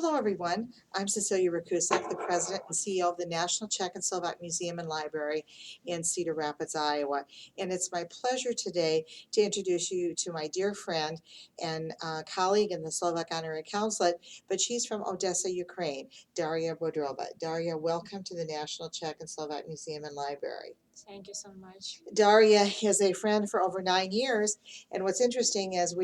Hello, everyone. I'm Cecilia Rakusek, the President and CEO of the National Czech and Slovak Museum and Library in Cedar Rapids, Iowa. And it's my pleasure today to introduce you to my dear friend and colleague in the Slovak Honorary Consulate, but she's from Odessa, Ukraine, Darya Bodrova. Darya, welcome to the National Czech and Slovak Museum and Library. Thank you so much. Darya is a friend for over 9 years, and what's interesting is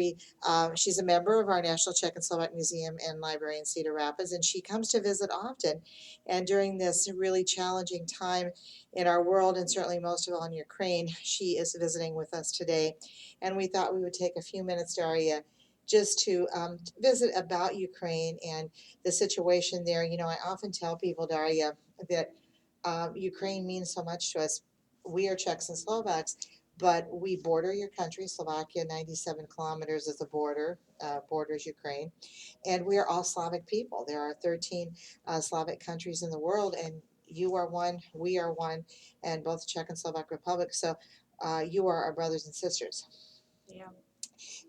she's a member of our National Czech and Slovak Museum and Library in Cedar Rapids, and she comes to visit often. And during this really challenging time in our world, and certainly most of all in Ukraine, she is visiting with us today. And we thought we would take a few minutes, Darya, just to visit about Ukraine and the situation there. You know, I often tell people, Darya, that Ukraine means so much to us. We are Czechs and Slovaks, but we border your country, Slovakia, 97 kilometers is the border, borders Ukraine, and we are all Slavic people. There are 13 Slavic countries in the world, and you are one, we are one, and both Czech and Slovak Republic. So you are our brothers and sisters. Yeah.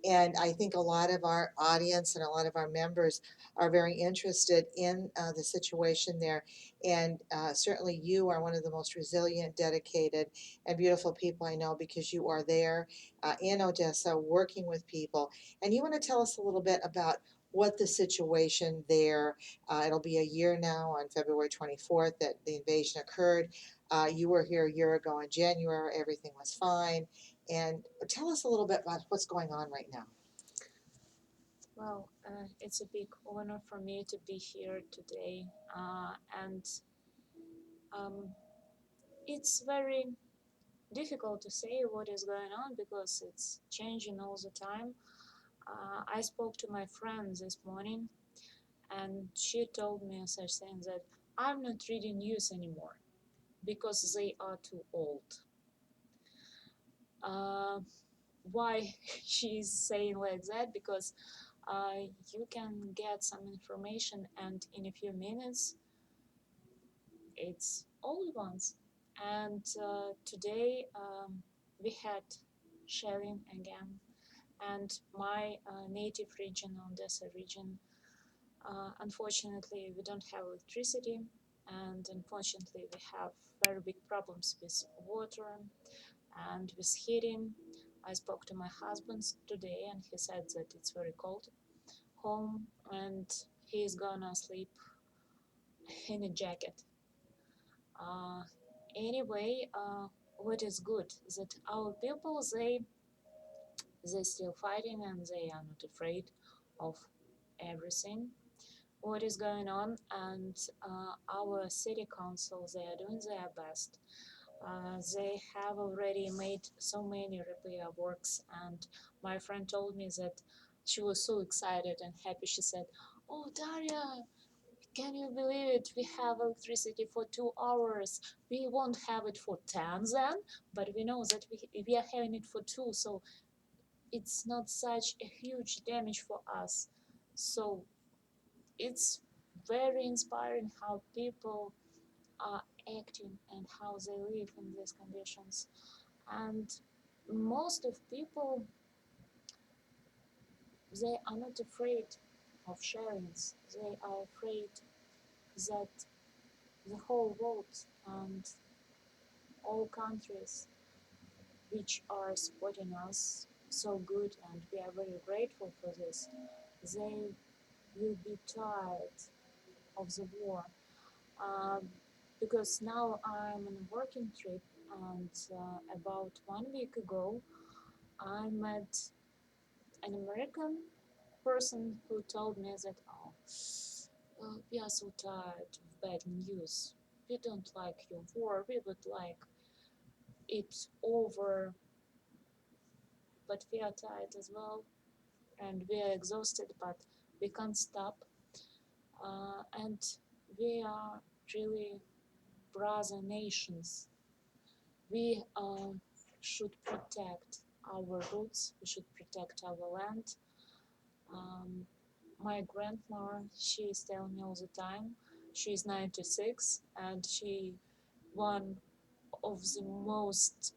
And I think a lot of our audience and a lot of our members are very interested in the situation there. And certainly you are one of the most resilient, dedicated, and beautiful people I know because you are there in Odessa working with people. And you want to tell us a little bit about what the situation there, it'll be a year now on February 24th that the invasion occurred. You were here a year ago in January, everything was fine. And tell us a little bit about what's going on right now. Well, it's a big honor for me to be here today, and um, it's very difficult to say what is going on because it's changing all the time. I spoke to my friend this morning, and she told me such things that I'm not reading news anymore because they are too old. Uh, why she's saying like that? Because you can get some information and in a few minutes it's old ones. And today we had shelling again, and my native region, Odessa region, unfortunately we don't have electricity, and unfortunately we have very big problems with water and with heating. I spoke to my husband today and he said that it's very cold home and he's gonna sleep in a jacket. Uh, anyway, what is good is that our people they still fighting and they are not afraid of everything what is going on, and our city council they are doing their best. They have already made so many repair works, and my friend told me that she was so excited and happy. She said, "Oh, Daria, can you believe it? We have electricity for 2 hours. We won't have it for 10 then, but we know that we are having it for 2, so it's not such a huge damage for us." So it's very inspiring how people are acting and how they live in these conditions. And most of people, they are not afraid of sharings. They are afraid that the whole world and all countries which are supporting us so good, and we are very grateful for this, they will be tired of the war. Um, because now I'm on a working trip, and about 1 week ago I met an American person who told me that, oh, we are so tired of bad news. We don't like your war. We would like it over, but we are tired as well, and we are exhausted, but we can't stop. And we are really brother nations. We should protect our roots. We should protect our land. Um, my grandma, she is telling me all the time. She's 96, and she one of the most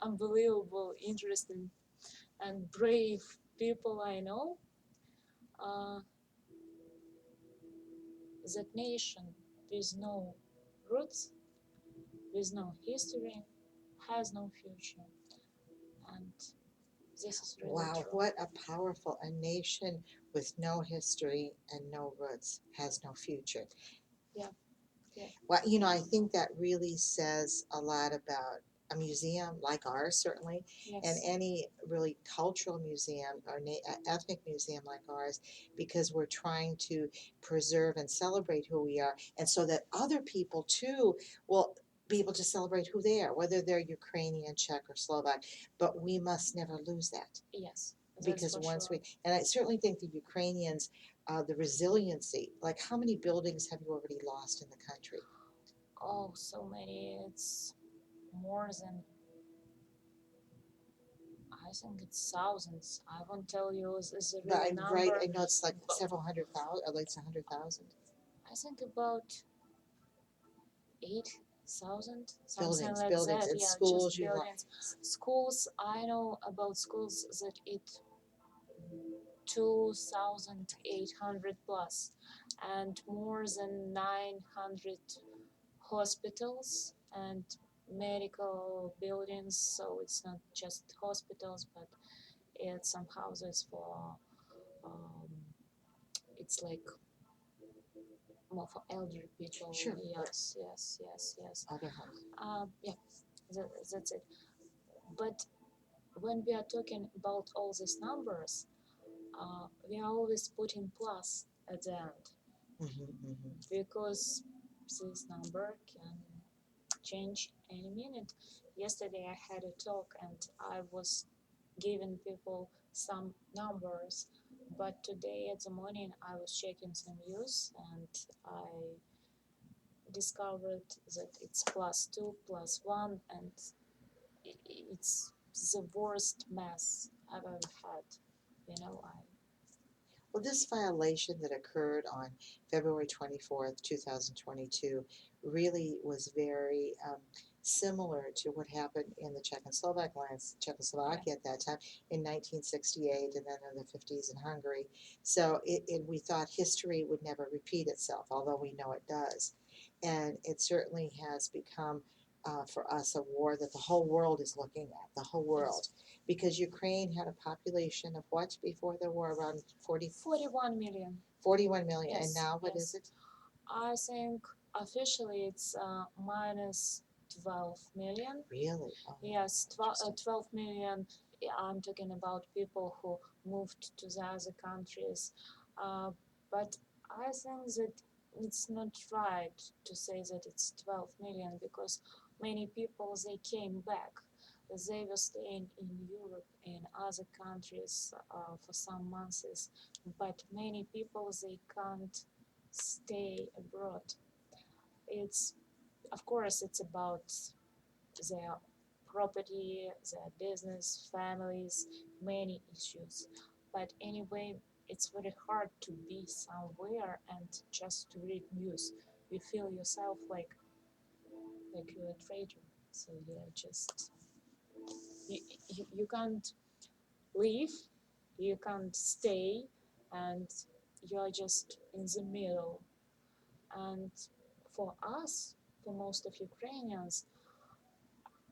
unbelievable, interesting, and brave people I know. uh, that nation with no roots, with no history, has no future. And this is really Wow, true. what a powerful, a nation with no history and no roots has no future. Yeah, yeah. Well, I think that really says a lot about a museum like ours, certainly, and Yes. any really cultural museum or ethnic museum like ours, because we're trying to preserve and celebrate who we are, and so that other people too will be able to celebrate who they are, whether they're Ukrainian, Czech, or Slovak. But we must never lose that, Yes, that's because for once sure. and I certainly think the Ukrainians, the resiliency, like how many buildings have you already lost in the country? Oh, so many. It's more than, I think it's thousands. I won't tell you the But real I'm right, number, I know it's like but several hundred thousand, or like it's 100,000 I think about 8,000, something buildings, like buildings that. and Yeah, just schools you buildings. Schools, I know about schools that it 2,800 plus, and more than 900 hospitals and medical buildings. So it's not just hospitals, but it's some houses for um, it's like more for elderly people. Sure, Yes, yes, yes, yes. other homes. Yeah, that's it. But when we are talking about all these numbers, we are always putting plus at the end, because this number can change any minute. Yesterday I had a talk and I was giving people some numbers, but today at the morning I was checking some news and I discovered that it's +2, +1, and it's the worst mess I've ever had. I Well, this violation that occurred on February 24th, 2022, really was very similar to what happened in the Czech and Slovak lands, yeah, Czechoslovakia at that time in 1968, and then in the 50s in Hungary. So we thought history would never repeat itself, although we know it does. And it certainly has become, for us, a war that the whole world is looking at, the whole world, yes, because Ukraine had a population of what before the war, around 41 million. 41 million, and Yes, now what is yes. it? I think officially it's minus 12 million. Really? Oh, Yes, interesting. 12 million. I'm talking about people who moved to the other countries. Uh, but I think that it's not right to say that it's 12 million, because many people, they came back. They were staying in Europe, in other countries for some months, but many people, they can't stay abroad. It's, of course, it's about their property, their business, families, many issues. But anyway, it's very hard to be somewhere and just to read news. You feel yourself like you're a traitor. So you're just you can't leave, you can't stay, and you're just in the middle. And for us, for most of Ukrainians,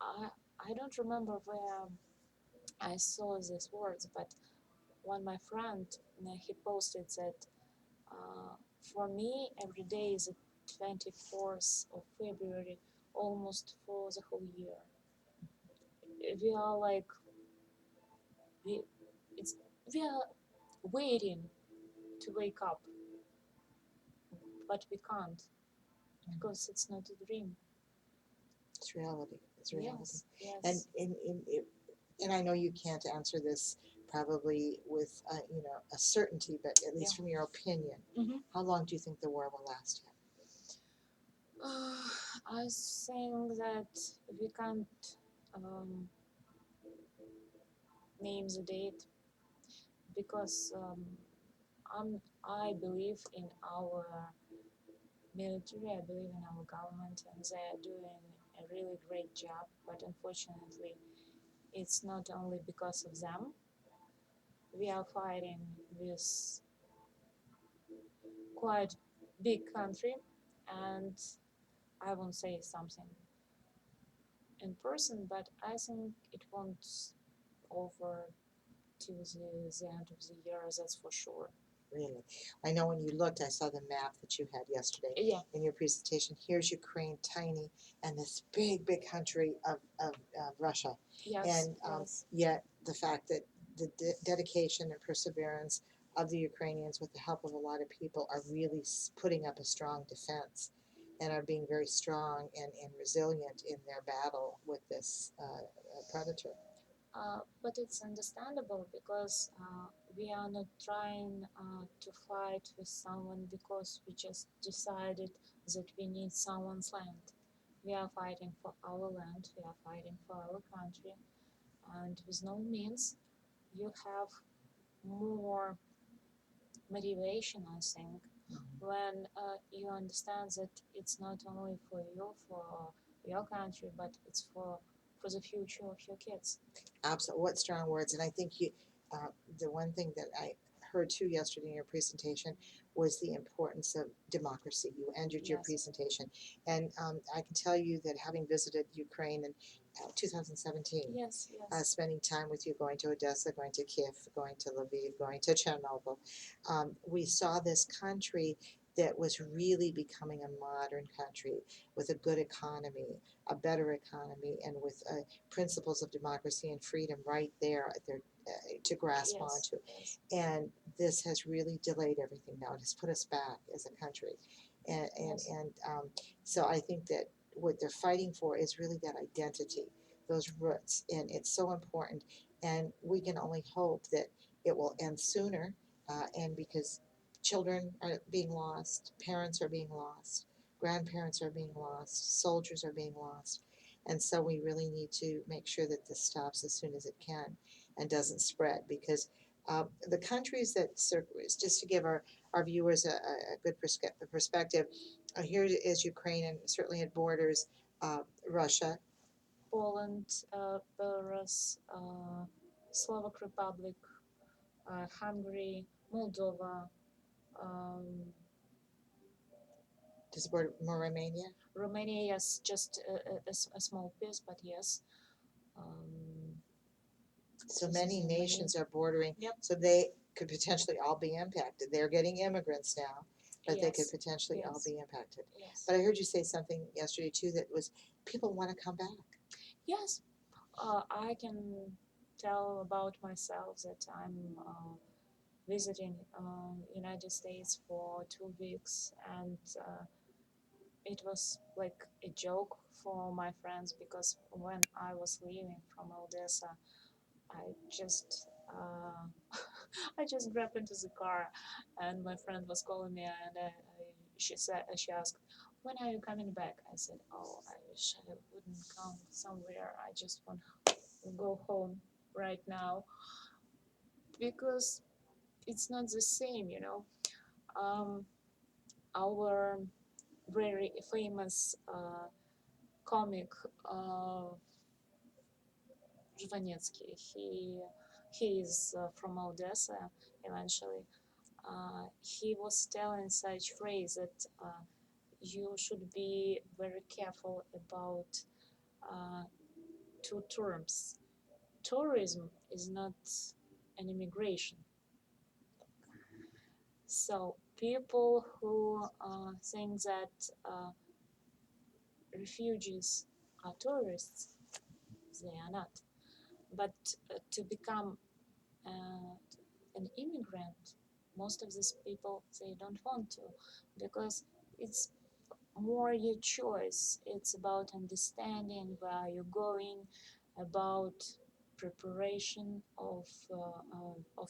I I don't remember where I saw these words, but one my friend, he posted that for me every day is the 24th of February, almost for the whole year. We are like we it's we are waiting to wake up, but we can't, because it's not a dream. It's reality. It's reality. Yes, And yes, and I know you can't answer this probably with a certainty, but at yeah. least from your opinion, Mhm. how long do you think the war will last yet? I think that we can't um, name the date, because I believe in our military, I believe in our government, and they are doing a really great job. But unfortunately, it's not only because of them. We are fighting with quite big country, and I won't say something in person, but I think it won't over to the end of the year, that's for sure. Really? I know when you looked, I saw the map that you had yesterday Yeah, in your presentation. Here's Ukraine, tiny, and this big, big country of Russia. yes, And yes, yet the fact that the dedication and perseverance of the Ukrainians, with the help of a lot of people, are really putting up a strong defense and are being very strong and resilient in their battle with this predator. but it's understandable because we are not trying to fight with someone because we just decided that we need someone's land. We are fighting for our land, we are fighting for our country, and with no means you have more motivation, I think, when you understand that it's not only for you, for your country, but it's for the future of your kids. Absolutely. What strong words. And I think uh, the one thing that I heard too yesterday in your presentation was the importance of democracy. You ended your Yes. presentation. And I can tell you that having visited Ukraine in 2017, Yes, yes. spending time with you, going to Odessa, going to Kiev, going to Lviv, going to Chernobyl, we saw this country that was really becoming a modern country with a good economy, a better economy, and with principles of democracy and freedom right there at their, to grasp Yes, onto. yes. And this has really delayed everything now. It has put us back as a country. Yes. So I think that what they're fighting for is really that identity, those roots, and it's so important. And we can only hope that it will end sooner, and because children are being lost, parents are being lost, grandparents are being lost, soldiers are being lost. And so we really need to make sure that this stops as soon as it can and doesn't spread, because the countries that just to give our viewers a good perspective, here is Ukraine, and certainly it borders Russia. Poland, Belarus, Slovak Republic, Hungary, Moldova, um, Does it border Romania? Romania, yes, just a small piece, but yes. Um, So this is many the main. nations are bordering, Yep. so they could potentially all be impacted. They're getting immigrants now, but they could Yes. potentially all Yes. be impacted. Yes. But I heard you say something yesterday too that was people want to come back. Yes. I can tell about myself that I'm visiting United States for 2 weeks, and it was like a joke for my friends because when I was leaving from Odessa, I just I just grabbed into the car, and my friend was calling me, and she asked, "When are you coming back?" I said, "Oh, I wish I wouldn't come somewhere. I just want to go home right now because it's not the same, you know." Um, our very famous comic Жванецкий, he is from Odessa eventually. He was telling such phrase that you should be very careful about uh, two terms. Tourism is not an immigration. So people who think that refugees are tourists, they are not. But to become an immigrant, most of these people they don't want to, because it's more your choice. It's about understanding where you're going, about preparation of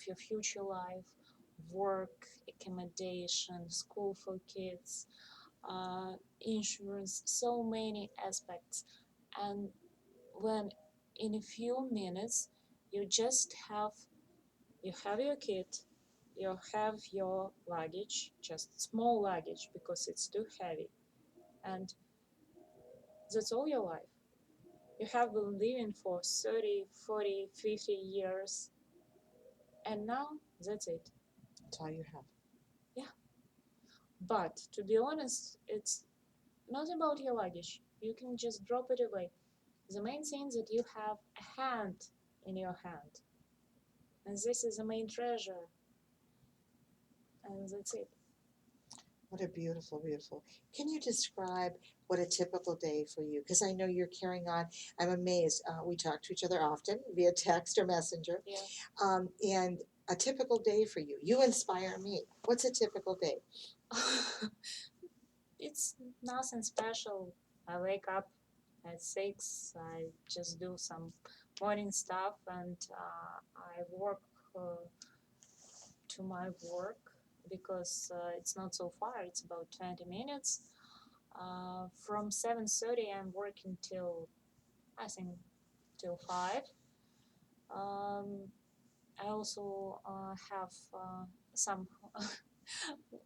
your future life, work, accommodation, school for kids, insurance, so many aspects. And when in a few minutes you have your kit, you have your luggage, just small luggage because it's too heavy, and that's all your life. You have been living for 30, 40, 50 years, and now that's it. That's all you have. Yeah. But to be honest, it's not about your luggage. You can just drop it away. The main thing that you have a hand in your hand, and this is the main treasure, and that's it. What a beautiful, beautiful. Can you describe what a typical day for you? Because I know you're carrying on. I'm amazed. We talk to each other often via text or messenger. Yeah. And a typical day for you. You inspire me. What's a typical day? It's nothing special. I wake up at 6. I just do some morning stuff, and I work to my work because it's not so far. It's about 20 minutes. From 7:30, I'm working till I think till 5. Um, I also have some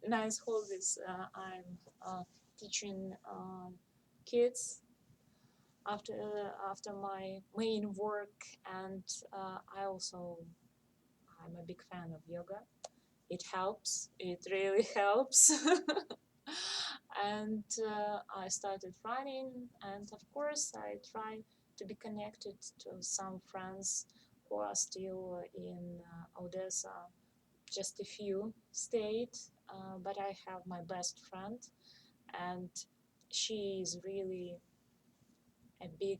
nice hobbies. I'm teaching kids after my main work, and I also I'm a big fan of yoga. It helps. It really helps. And I started running, and of course I try to be connected to some friends who are still in Odessa. Just a few stayed, but I have my best friend, and she is really a big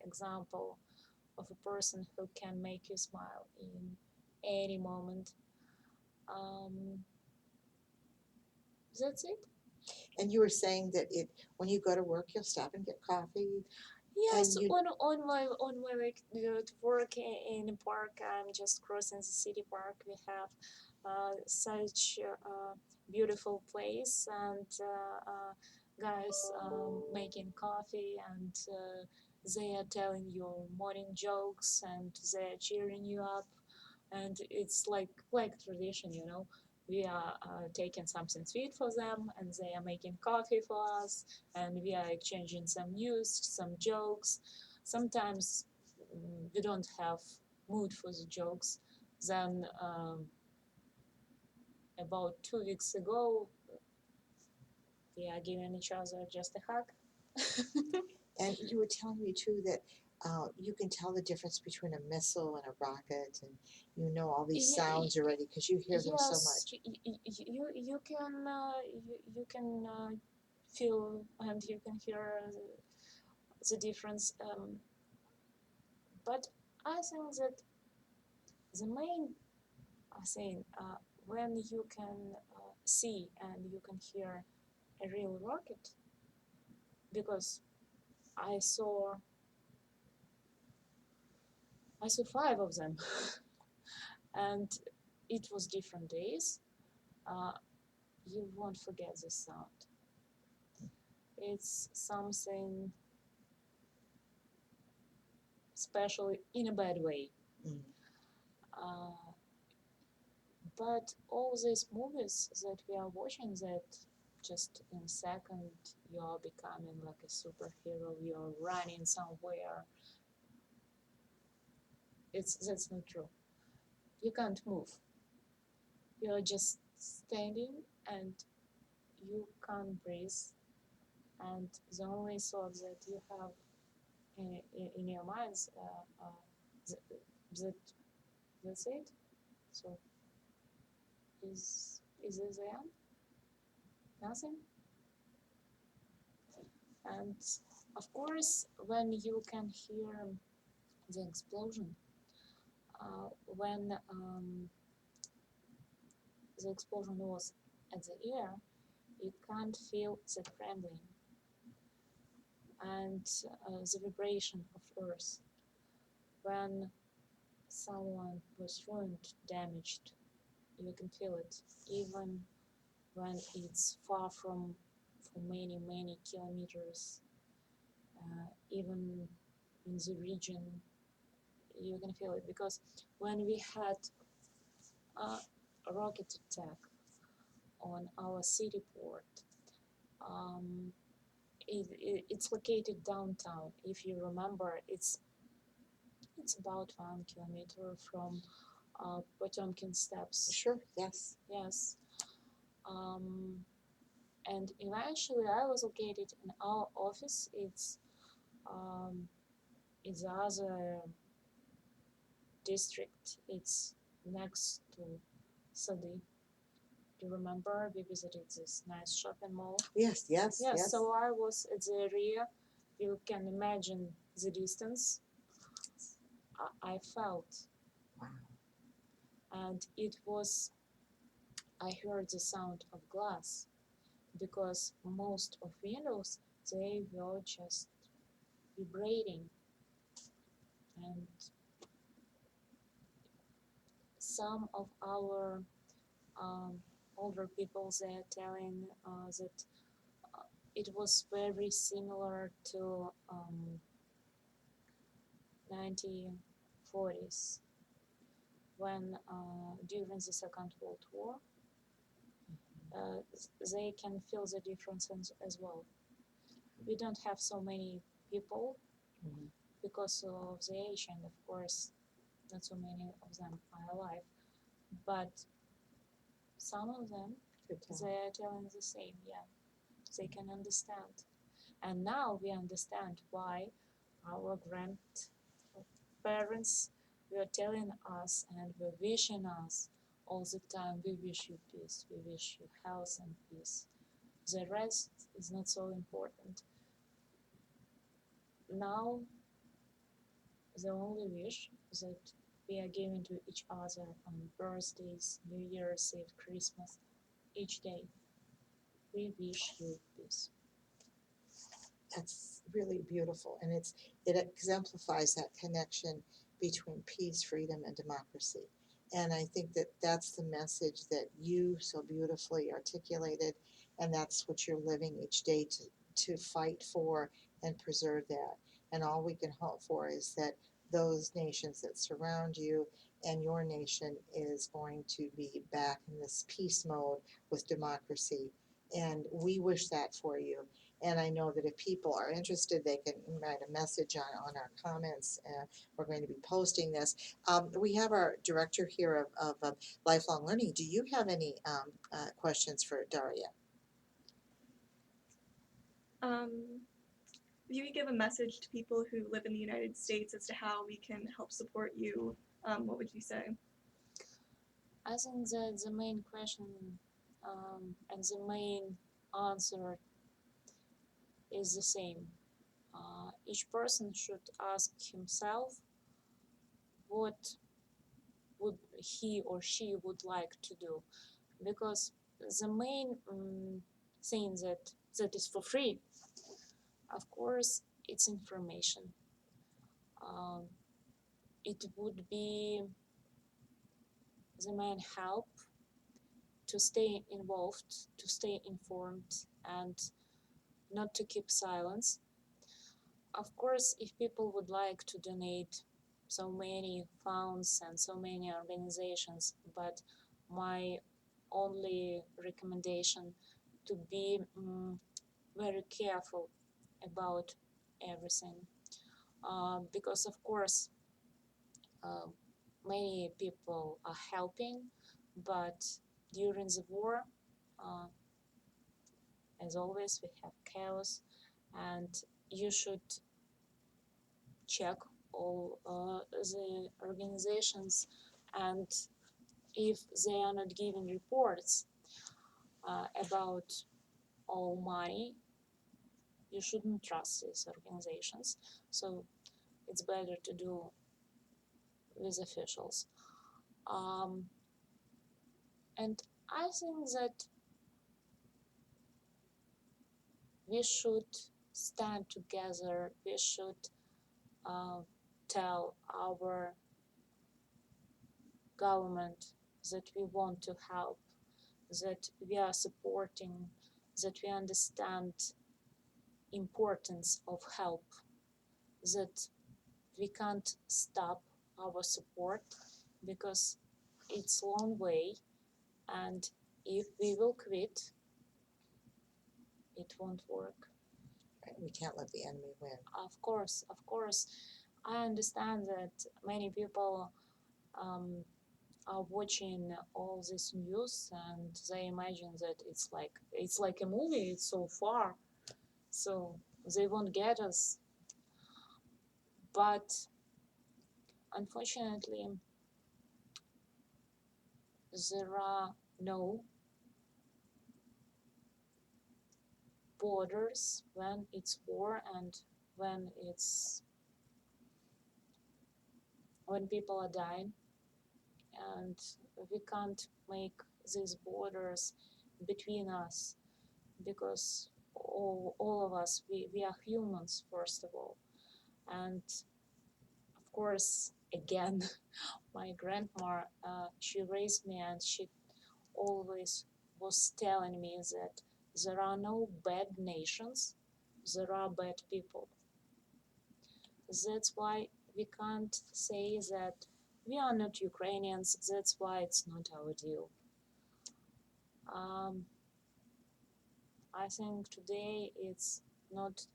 example of a person who can make you smile in any moment. Um, that's it. And you were saying that when you go to work, you'll stop and get coffee. Yes, And you, on my way to work in a park, I'm just crossing the city park. We have such a beautiful place, and guys making coffee, and they are telling you morning jokes, and they are cheering you up, and it's like tradition, you know. We are taking something sweet for them, and they are making coffee for us, and we are exchanging some news, some jokes. Sometimes we don't have mood for the jokes. Then about 2 weeks ago, we are giving each other just a hug. and you were telling me too that you can tell the difference between a missile and a rocket, and you know all these sounds already because you hear them so Yes, much. you can you can feel and you can hear the difference. But I think that the main thing when you can see and you can hear a real rocket, because I saw I saw 5 of them, and it was different days. Uh, you won't forget this sound. It's something special in a bad way. Mm. Uh, but all these movies that we are watching, that just in a second you are becoming like a superhero, you're running somewhere. That's not true. You can't move. You're just standing and you can't breathe. And the only thought that you have in your minds, that that's it. So is this the end? Nothing. And of course, when you can hear the explosion, when the explosion was at the ear, you can't feel the trembling and the vibration of earth. When someone was ruined, damaged, you can feel it, even when it's far from for many, many kilometers, even in the region, you can feel it. Because when we had a rocket attack on our city port, um, it's located downtown. If you remember, it's about 1 kilometer from Potemkin Steps. Sure, yes. Yes. Um, And eventually I was located in our office. It's the other district. It's next to Sadi. Do you remember we visited this nice shopping mall? Yes, yes, Yes, yes. so I was at the rear. You can imagine the distance I felt. Wow. And it was, I heard the sound of glass because most of windows, they were just vibrating. And some of our older people, they are telling that it was very similar to 1940s when during the Second World War, uh, they can feel the difference as well. We don't have so many people Mhm. because of the age, and of course, not so many of them are alive. But some of them, Good job. they are telling the same, yeah, they can understand. And now we understand why our grandparents were telling us and were wishing us all the time, we wish you peace, we wish you health and peace. The rest is not so important. Now, the only wish that we are giving to each other on birthdays, New Year's Eve, Christmas, each day, we wish you peace. That's really beautiful, and it exemplifies that connection between peace, freedom, and democracy. And I think that that's the message that you so beautifully articulated, and that's what you're living each day to fight for and preserve that. And all we can hope for is that those nations that surround you and your nation is going to be back in this peace mode with democracy. And we wish that for you. And I know that if people are interested, they can write a message on our comments. We're going to be posting this. We have our director here of lifelong learning. Do you have any questions for Darya? If you could give a message to people who live in the United States as to how we can help support you, what would you say? I think that the main question and the main answer is the same. Each person should ask himself what would he or she would like to do, because the main thing that is for free, of course, it's information. Um, it would be the main help to stay involved, to stay informed, and not to keep silence. Of course, if people would like to donate so many funds and so many organizations, but my only recommendation to be very careful about everything, because of course uh, many people are helping, but during the war, uh, as always, we have chaos, and you should check all the organizations, and if they are not giving reports about all money, you shouldn't trust these organizations. So it's better to do with officials. Um, and I think that we should stand together. We should uh, tell our government that we want to help, that we are supporting, that we understand importance of help, that we can't stop our support because it's a long way, and if we will quit, it won't work. We can't let the enemy win. Of course, I understand that many people are watching all this news and they imagine that it's like a movie. It's so far, so they won't get us. But unfortunately, there are no borders when it's war and when it's when people are dying, and we can't make these borders between us because all of us we are humans first of all. And of course, again, my grandma, she raised me and she always was telling me that there are no bad nations, there are bad people. That's why we can't say that we are not Ukrainians, that's why it's not our deal. I think today it's not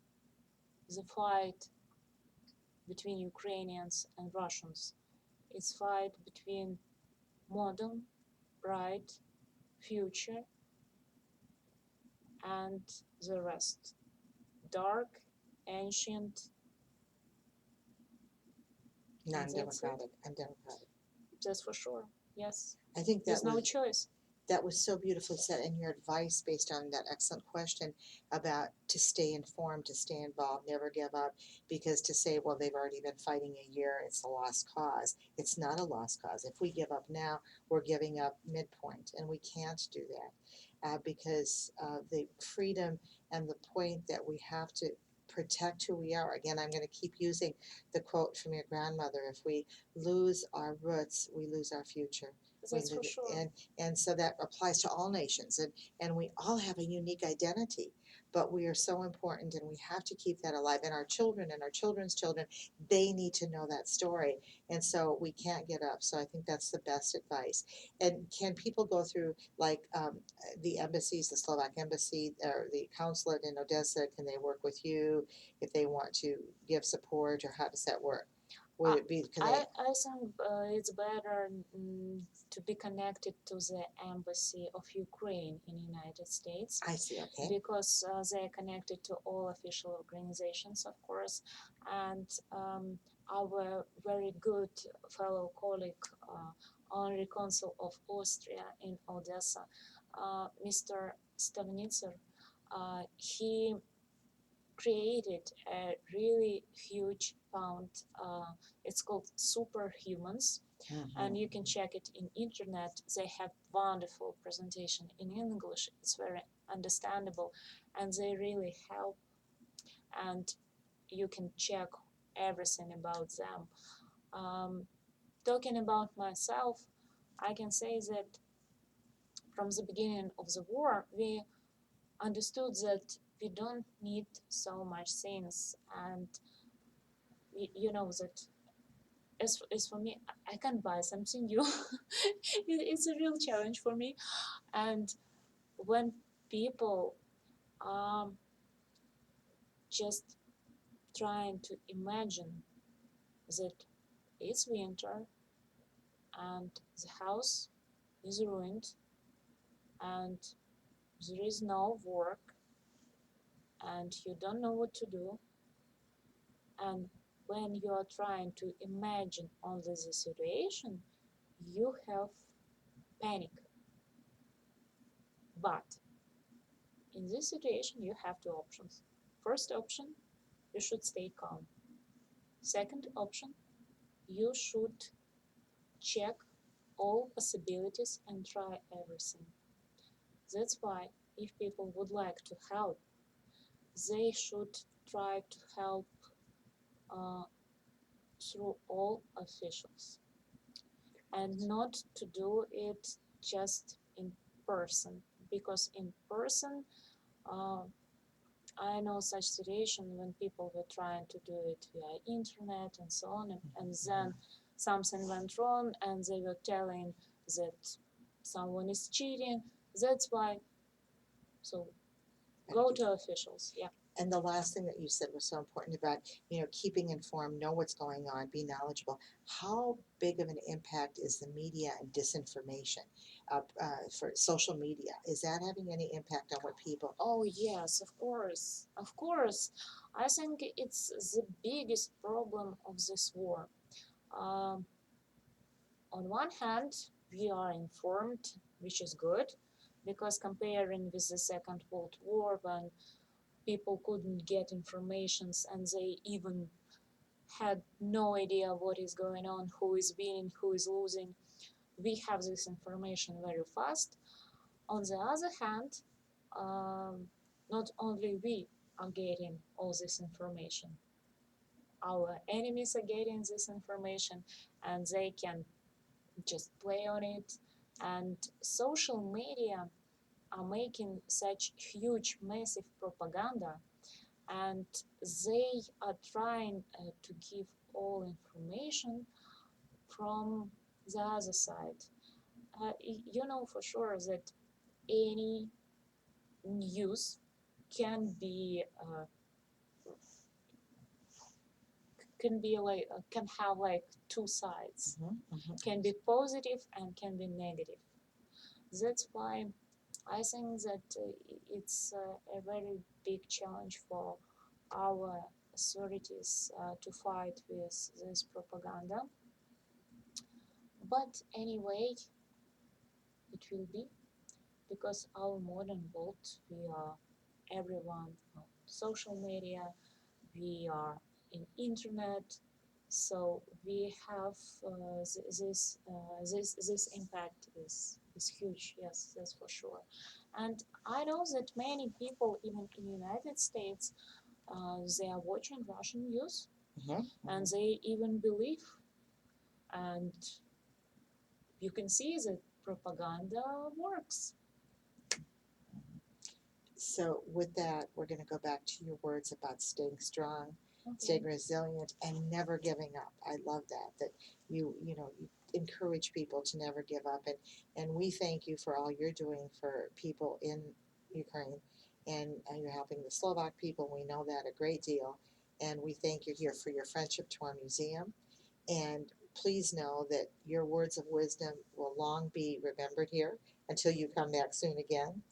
the fight between Ukrainians and Russians. It's fight between modern, bright, future, and the rest. Dark, ancient, and that's it. Non-democratic, undemocratic. That's for sure. Yes. I think There's no choice. that was so beautifully said, and your advice based on that excellent question about to stay informed, to stay involved, never give up, because to say, well, they've already been fighting a year, it's a lost cause. It's not a lost cause. If we give up now, we're giving up midpoint, and we can't do that because the freedom and the point that we have to protect who we are. Again, I'm going to keep using the quote from your grandmother: if we lose our roots, we lose our future. That's for sure. And so that applies to all nations, and we all have a unique identity, but we are so important, and we have to keep that alive. And our children and our children's children, they need to know that story, and so we can't get up. So I think that's the best advice. And can people go through like the embassies, the Slovak embassy or the consulate in Odessa? Can they work with you if they want to give support, or how does that work? Would it be? Can they? I think it's better to be connected to the embassy of Ukraine in the United States. I see. Okay. Because they are connected to all official organizations, of course, and our very good fellow colleague, honorary consul of Austria in Odessa, Mr. Stavnitzer, he created a really huge fund. It's called Superhumans, and you can check it in internet. They have wonderful presentation in English. It's very understandable, and they really help. And you can check everything about them. Talking about myself, I can say that from the beginning of the war, we understood that we don't need so much things, and you know that as for me, I can buy something new. It's a real challenge for me. And when people just trying to imagine that it's winter and the house is ruined and there is no work and you don't know what to do, and when you are trying to imagine only the situation, you have panic. But in this situation, you have two options. First option, you should stay calm. Second option, you should check all possibilities and try everything. That's why if people would like to help, they should try to help uh, through all officials and not to do it just in person, because in person I know such situation when people were trying to do it via internet and so on, and then something went wrong and they were telling that someone is cheating. That's why, so go to officials, yeah. And the last thing that you said was so important about, keeping informed, know what's going on, be knowledgeable. How big of an impact is the media and disinformation for social media? Is that having any impact on what people? Oh yes, of course, of course. I think it's the biggest problem of this war. Um, on one hand, we are informed, which is good, because comparing with the Second World War, when people couldn't get informations and they even had no idea what is going on, who is winning, who is losing, we have this information very fast. On the other hand, um, not only we are getting all this information, our enemies are getting this information and they can just play on it. And social media are making such huge, massive propaganda, and they are trying to give all information from the other side. You know for sure that any news can be can have like two sides, can be positive and can be negative. That's why I think that it's a very big challenge for our authorities to fight with this propaganda. But anyway, it will be, because our modern world, we are everyone on social media, we are in internet, so we have this impact is huge. Yes, that's for sure. And I know that many people, even in United States, they are watching Russian news and they even believe, and you can see that propaganda works. So with that, we're going to go back to your words about staying strong, Okay. staying resilient, and never giving up. I love that you encourage people to never give up, and we thank you for all you're doing for people in Ukraine, and you're helping the Slovak people. We know that a great deal, and we thank you here for your friendship to our museum. And please know that your words of wisdom will long be remembered here until you come back soon again.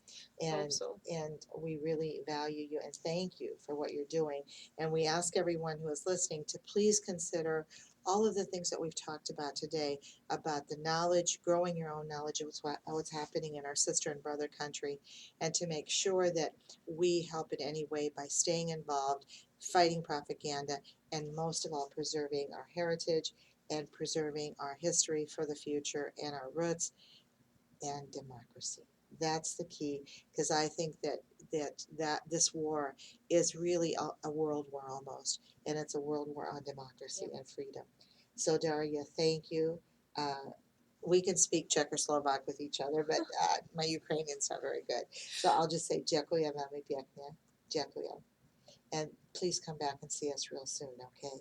Hope so. And we really value you and thank you for what you're doing. And we ask everyone who is listening to please consider all of the things that we've talked about today, about the knowledge, growing your own knowledge of what's happening in our sister and brother country, and to make sure that we help in any way by staying involved, fighting propaganda, and most of all, preserving our heritage and preserving our history for the future and our roots and democracy. That's the key, because I think that this war is really a world war almost, and it's a world war on democracy and freedom. So Darya, thank you. We can speak Czechoslovak with each other, but my Ukrainian's not very good. So I'll just say Děkuji velmi pěkně, Děkuji. And please come back and see us real soon, okay?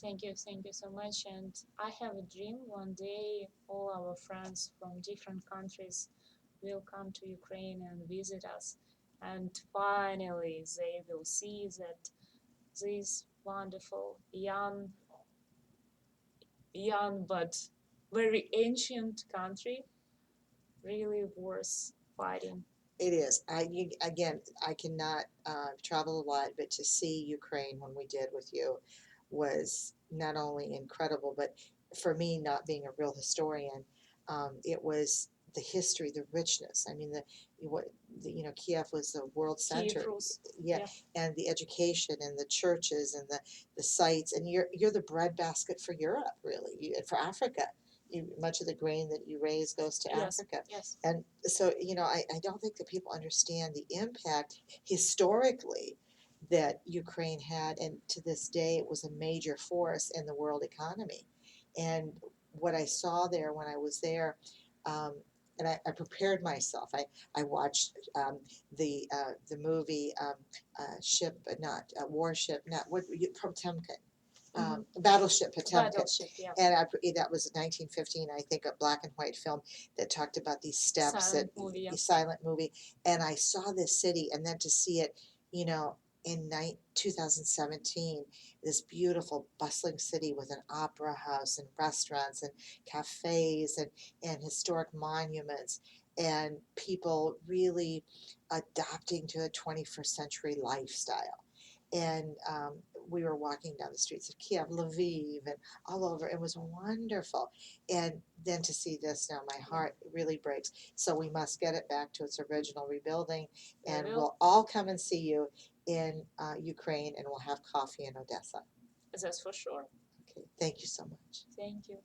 Thank you so much. And I have a dream one day all our friends from different countries will come to Ukraine and visit us. And finally, they will see that this wonderful, young but very ancient country really worth fighting. It is. Again, I cannot travel a lot, but to see Ukraine when we did with you was not only incredible, but for me, not being a real historian, it was the history, the richness. I mean, Kiev was the world center. Kiev Rus. Yeah, and the education and the churches and the sites, and you're the breadbasket for Europe, really, and for Africa. Much of the grain that you raise goes to Africa. Yes. And so, I don't think that people understand the impact historically that Ukraine had, and to this day, it was a major force in the world economy. And what I saw there when I was there, and I prepared myself. I watched the movie Warship, not what Potemkin. Battleship Potemkin. Battleship, yeah. And that was a 1915, I think, a black and white film that talked about these steps. Silent movie, yeah. Silent movie. And I saw this city, and then to see it, in 2017, this beautiful bustling city with an opera house and restaurants and cafes and historic monuments and people really adopting to a 21st century lifestyle. And we were walking down the streets of Kiev, Lviv, and all over. It was wonderful. And then to see this now, my heart really breaks. So we must get it back to its original rebuilding, and We will. we'll all come and see you in Ukraine, and we'll have coffee in Odessa. That's for sure. Okay, thank you so much. Thank you.